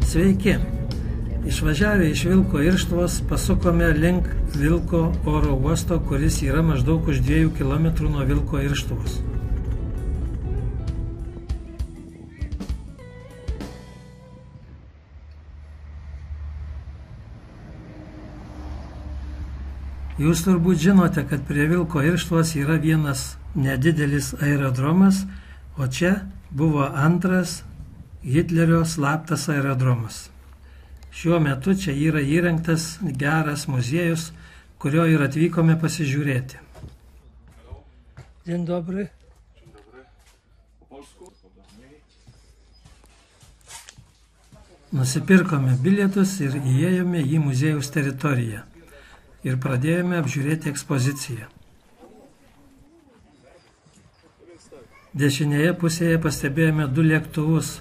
Sveiki! Išvažiavę iš Vilko Irštvos pasukome link Vilko oro uosto, kuris yra maždaug už 2 km nuo Vilko Irštvos. Jūs turbūt žinote, kad prie Vilko Irštvos yra vienas nedidelis aerodromas, o čia buvo antras Hitlerio slaptas aerodromas. Šiuo metu čia yra įrengtas geras muziejus, kurio ir atvykome pasižiūrėti. Dzień dobry. Nusipirkome bilietus ir įėjome į muziejaus teritoriją ir pradėjome apžiūrėti ekspoziciją. Dešinėje pusėje pastebėjome 2 lėktuvus.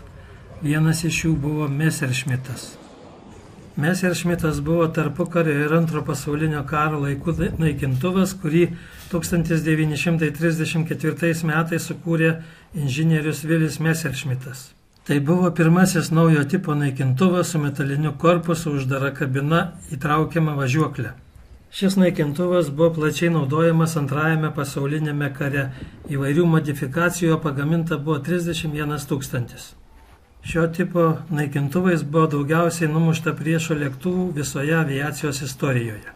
Vienas iš jų buvo Messerschmittas. Messerschmittas buvo tarpukario ir Antro pasaulinio karo laikų naikintuvas, kurį 1934 metais sukūrė inžinierius Vilis Messerschmittas. Tai buvo pirmasis naujo tipo naikintuvas su metaliniu korpusu, uždara kabina, įtraukiama važiuoklė. Šis naikintuvas buvo plačiai naudojamas Antrajame pasaulinėme kare. Įvairių modifikacijų pagaminta buvo 31 000. Šio tipo naikintuvais buvo daugiausiai numušta priešo lėktuvų visoje aviacijos istorijoje.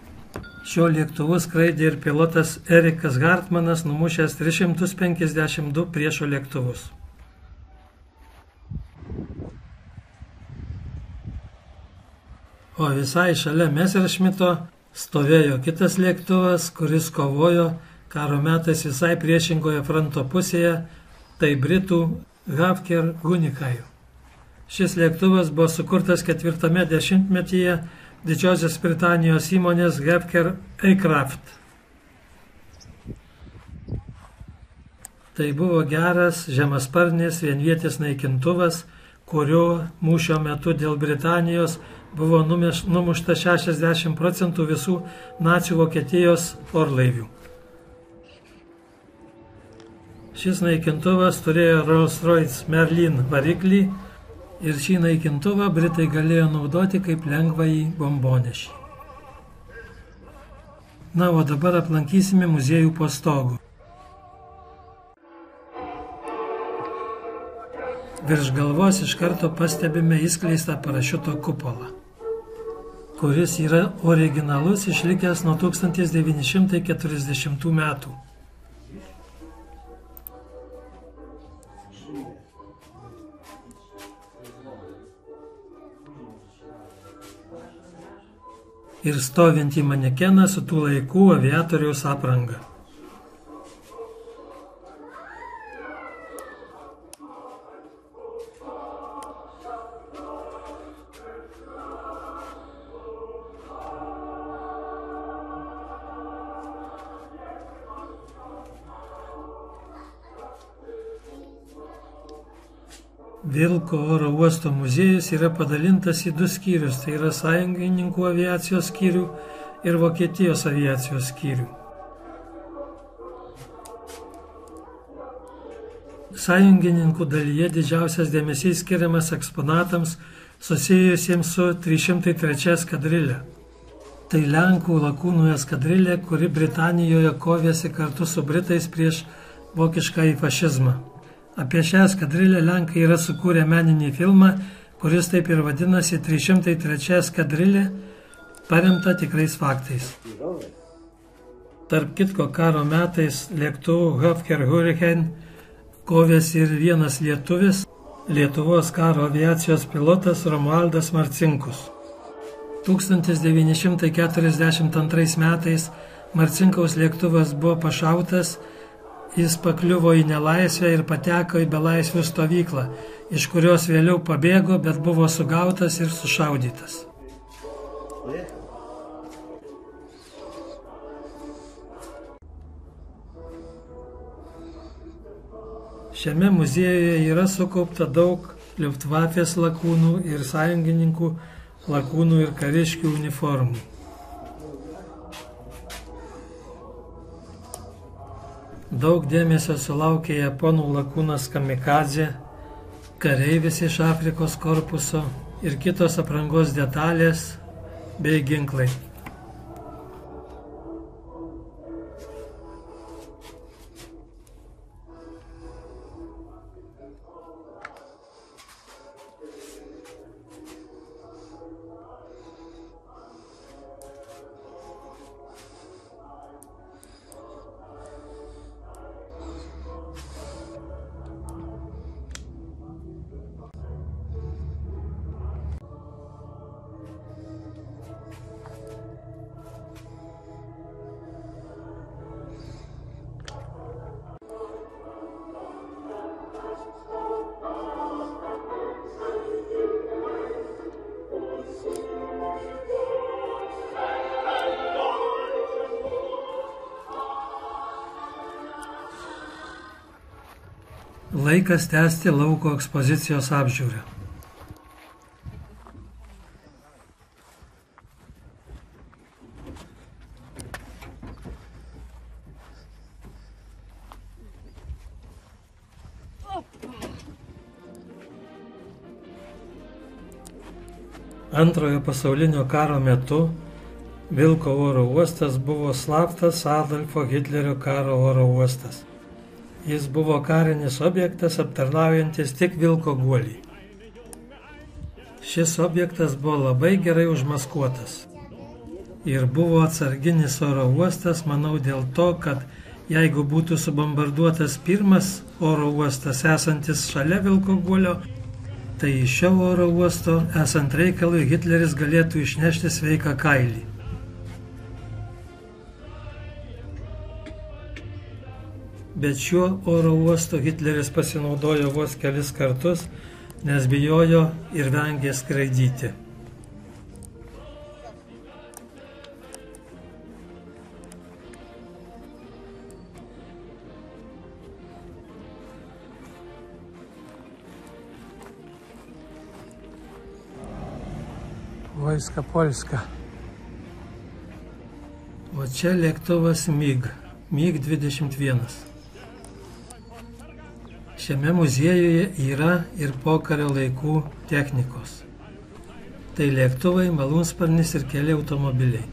Šio lėktuvu skraidė ir pilotas Erikas Hartmanas, numušęs 352 priešo lėktuvus. O visai šalia Messerschmitto stovėjo kitas lėktuvas, kuris kovojo karo metais visai priešingoje fronto pusėje, tai britų Hawker Gunnykajų. Šis lėktuvas buvo sukurtas 4 dešimtmetyje Didžiosios Britanijos įmonės Hawker Aircraft. Tai buvo geras žemasparnis vienvietis naikintuvas, kurio mūšio metu dėl Britanijos buvo numušta 60% visų nacių Vokietijos orlaivių. Šis naikintuvas turėjo Rolls-Royce Merlin variklį, ir šį naikintuvą Britai galėjo naudoti kaip lengvąjį bombonešį. Na, o dabar aplankysime muziejų po stogu. Virš galvos iš karto pastebime įskleistą parašiuto kupolą, kuris yra originalus, išlikęs nuo 1940 metų. Ir stovintį manekeną su tų laikų aviatoriaus apranga. Vilko oro uosto muziejus yra padalintas į 2 skyrius, tai yra Sąjungininkų aviacijos skyrių ir Vokietijos aviacijos skyrių. Sąjungininkų dalyje didžiausias dėmesys skiriamas eksponatams susijusiems su 303 eskadrilė. Tai Lenkų lakūnų eskadrilė, kuri Britanijoje kovėsi kartu su Britais prieš vokiškąjį fašizmą. Apie šią eskadrilę Lenkai yra sukūrę meninį filmą, kuris taip ir vadinasi 303 eskadrilė, paremta tikrais faktais. Tarp kitko, karo metais lėktuvų Hawker Hurricane kovėsi ir vienas lietuvis, Lietuvos karo aviacijos pilotas Romualdas Marcinkus. 1942 metais Marcinkaus lėktuvas buvo pašautas, jis pakliuvo į nelaisvę ir pateko į belaisvių stovyklą, iš kurios vėliau pabėgo, bet buvo sugautas ir sušaudytas. Šiame muziejuje yra sukaupta daug Luftwaffės lakūnų ir sąjungininkų lakūnų ir kariškių uniformų. Daug dėmesio sulaukė japonų lakūnas kamikadzė, kareivis iš Afrikos korpuso ir kitos aprangos detalės bei ginklai. Laikas tęsti lauko ekspozicijos apžiūrą. Antrojo pasaulinio karo metu Vilko oro uostas buvo slaptas Adolfo Hitlerio karo oro uostas. Jis buvo karinis objektas aptarnaujantis tik Vilko guolį. Šis objektas buvo labai gerai užmaskuotas. Ir buvo atsarginis oro uostas, manau, dėl to, kad jeigu būtų subombarduotas pirmas oro uostas esantis šalia Vilko guolio, tai iš šio oro uosto, esant reikalui, Hitleris galėtų išnešti sveiką kailį. Bet šiuo oro uostu Hitleris pasinaudojo vos kelis kartus, nes bijojo ir vengė skraidyti. Vojska Polska. O čia lėktuvas MiG-21. Šiame muziejuje yra ir pokario laikų technikos. Tai lėktuvai, malūnsparnis ir keli automobiliai.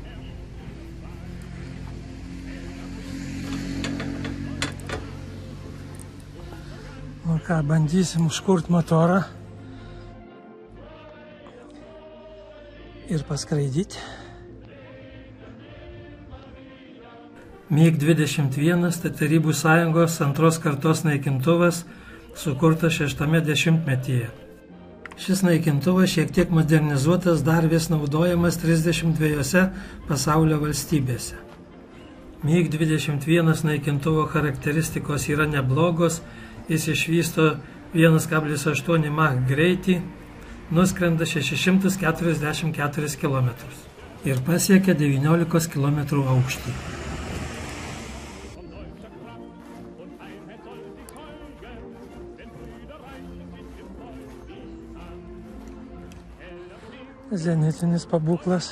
O ką, bandysim užkurti motorą ir paskraidyti. MiG-21 tai Tarybų Sąjungos antros kartos naikintuvas, sukurtas 60-metyje. Šis naikintuvas šiek tiek modernizuotas, dar vis naudojamas 32 pasaulio valstybėse. MiG-21 naikintuvo charakteristikos yra neblogos, jis išvysto 1,8 Mach greitį, nuskrenda 644 km ir pasiekia 19 km aukštį. Zenitinis pabūklas.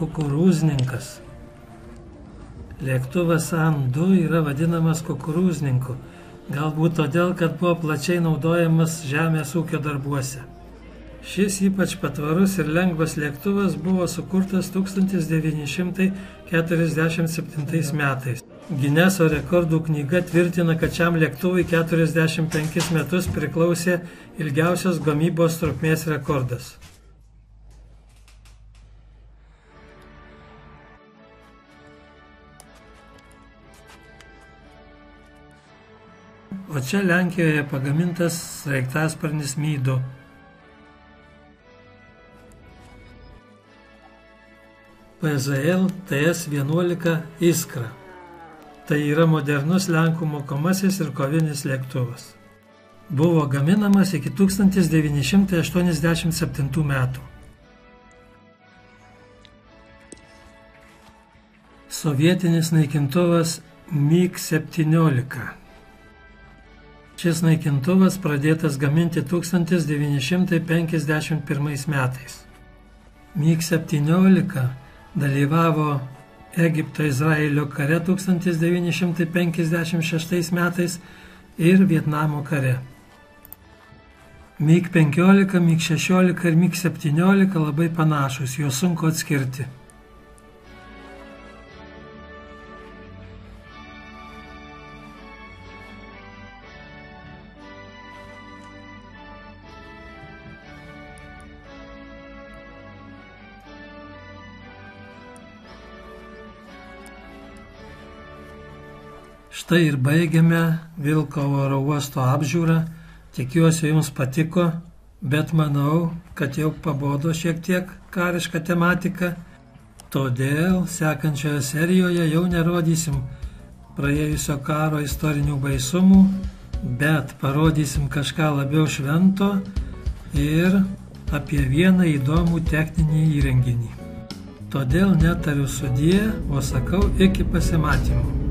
Kukurūzninkas. Lėktuvas An-2 yra vadinamas kukurūzninku, galbūt todėl, kad buvo plačiai naudojamas žemės ūkio darbuose. Šis ypač patvarus ir lengvas lėktuvas buvo sukurtas 1947 metais. Gineso rekordų knyga tvirtina, kad šiam lėktuvui 45 metus priklausė ilgiausios gamybos trukmės rekordas. O čia Lenkijoje pagamintas sraigtasparnis Mi-2. PZL TS-11 Iskra. Tai yra modernus Lenkų mokomasis ir kovinis lėktuvas. Buvo gaminamas iki 1987 metų. sovietinis naikintuvas MiG-17. Šis naikintuvas pradėtas gaminti 1951 metais. MiG-17 dalyvavo Egipto-Izraelio kare 1956 metais ir Vietnamo kare. MiG-15, MiG-16 ir MiG-17 labai panašus, juos sunku atskirti. Štai ir baigiame Vilko oro uosto apžiūrą. Tikiuosi jums patiko, bet manau, kad jau pabodo šiek tiek kariška tematika. Todėl sekančioje serijoje jau nerodysim praėjusio karo istorinių baisumų, bet parodysim kažką labiau švento ir apie vieną įdomų techninį įrenginį. Todėl netariu sudie, o sakau iki pasimatymų.